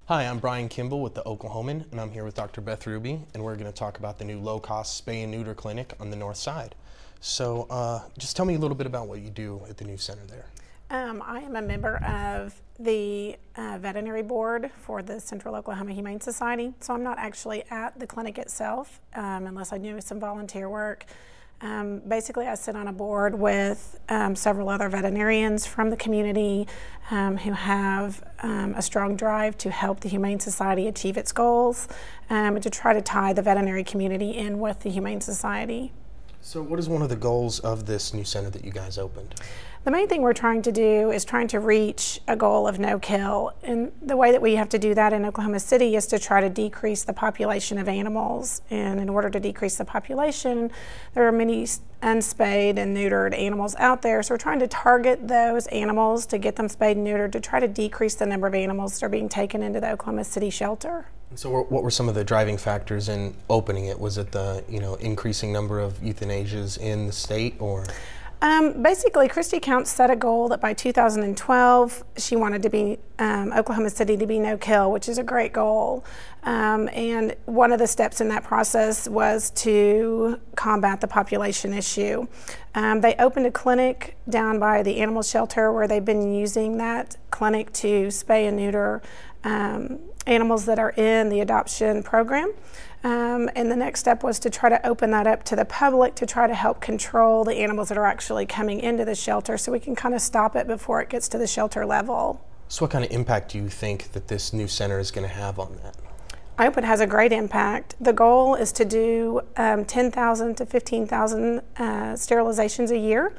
Hi, I'm Brian Kimball with the Oklahoman, and I'm here with Dr. Beth Ruby, and we're going to talk about the new low-cost spay and neuter clinic on the north side. So just tell me a little bit about what you do at the new center there. I am a member of the veterinary board for the Central Oklahoma Humane Society, so I'm not actually at the clinic itself unless I do some volunteer work. Basically, I sit on a board with several other veterinarians from the community who have a strong drive to help the Humane Society achieve its goals and to try to tie the veterinary community in with the Humane Society. So what is one of the goals of this new center that you guys opened? The main thing we're trying to do is trying to reach a goal of no kill. And the way that we have to do that in Oklahoma City is to try to decrease the population of animals. And in order to decrease the population, there are many unspayed and neutered animals out there. So we're trying to target those animals to get them spayed and neutered to try to decrease the number of animals that are being taken into the Oklahoma City shelter. So what were some of the driving factors in opening it? Was it the increasing number of euthanasias in the state, or? Basically, Christy Counts set a goal that by 2012 she wanted to be Oklahoma City to be no kill, which is a great goal. And one of the steps in that process was to combat the population issue. They opened a clinic down by the animal shelter where they've been using that clinic to spay and neuter animals that are in the adoption program. And the next step was to try to open that up to the public to try to help control the animals that are actually coming into the shelter so we can kind of stop it before it gets to the shelter level. So what kind of impact do you think that this new center is going to have on that? I hope it has a great impact. The goal is to do 10,000 to 15,000 sterilizations a year.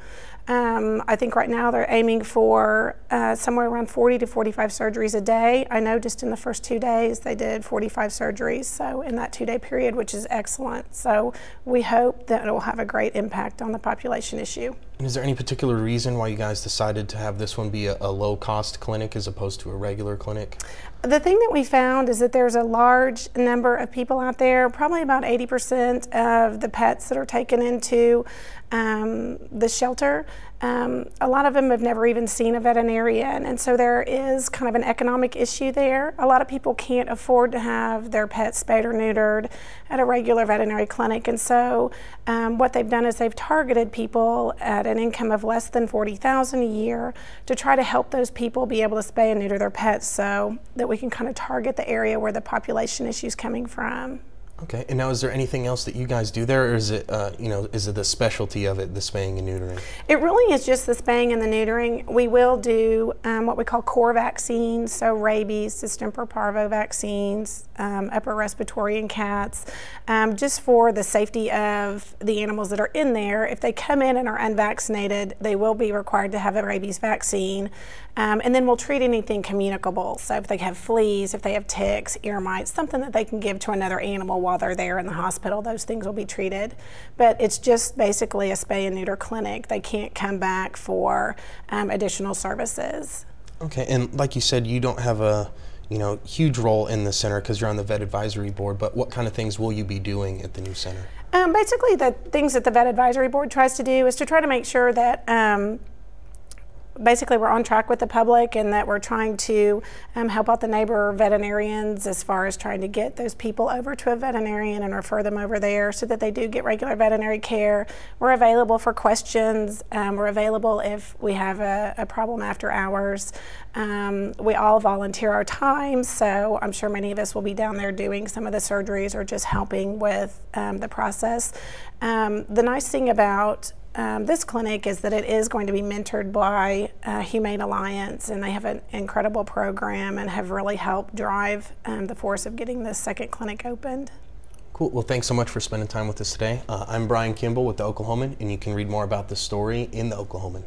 I think right now they're aiming for somewhere around 40 to 45 surgeries a day. I know just in the first 2 days they did 45 surgeries, so in that 2-day period, which is excellent. So we hope that it will have a great impact on the population issue. And is there any particular reason why you guys decided to have this one be a low-cost clinic as opposed to a regular clinic? The thing that we found is that there's a large number of people out there, probably about 80% of the pets that are taken into the shelter. A lot of them have never even seen a veterinarian, and so there is kind of an economic issue there. A lot of people can't afford to have their pets spayed or neutered at a regular veterinary clinic, and so what they've done is they've targeted people at an income of less than $40,000 a year to try to help those people be able to spay and neuter their pets so that we can kind of target the area where the population issue is coming from. Okay, and now is there anything else that you guys do there, or is it, is it the specialty of it, the spaying and neutering? It really is just the spaying and the neutering. We will do what we call core vaccines, so rabies, distemper parvo vaccines, upper respiratory in cats, just for the safety of the animals that are in there. If they come in and are unvaccinated, they will be required to have a rabies vaccine. And then we'll treat anything communicable. So if they have fleas, if they have ticks, ear mites, something that they can give to another animal while they're there in the hospital, those things will be treated. But it's just basically a spay and neuter clinic. They can't come back for additional services. Okay, and like you said, you don't have a huge role in the center because you're on the vet advisory board, but what kind of things will you be doing at the new center? Basically the things that the vet advisory board tries to do is to try to make sure that basically we're on track with the public and that we're trying to help out the neighbor veterinarians as far as trying to get those people over to a veterinarian and refer them over there so that they do get regular veterinary care. We're available for questions. We're available if we have a problem after hours. We all volunteer our time, so I'm sure many of us will be down there doing some of the surgeries or just helping with the process. The nice thing about this clinic is that it is going to be mentored by Humane Alliance, and they have an incredible program and have really helped drive the force of getting this second clinic opened. Cool. Well, thanks so much for spending time with us today. I'm Brian Kimball with the Oklahoman, and you can read more about this story in the Oklahoman.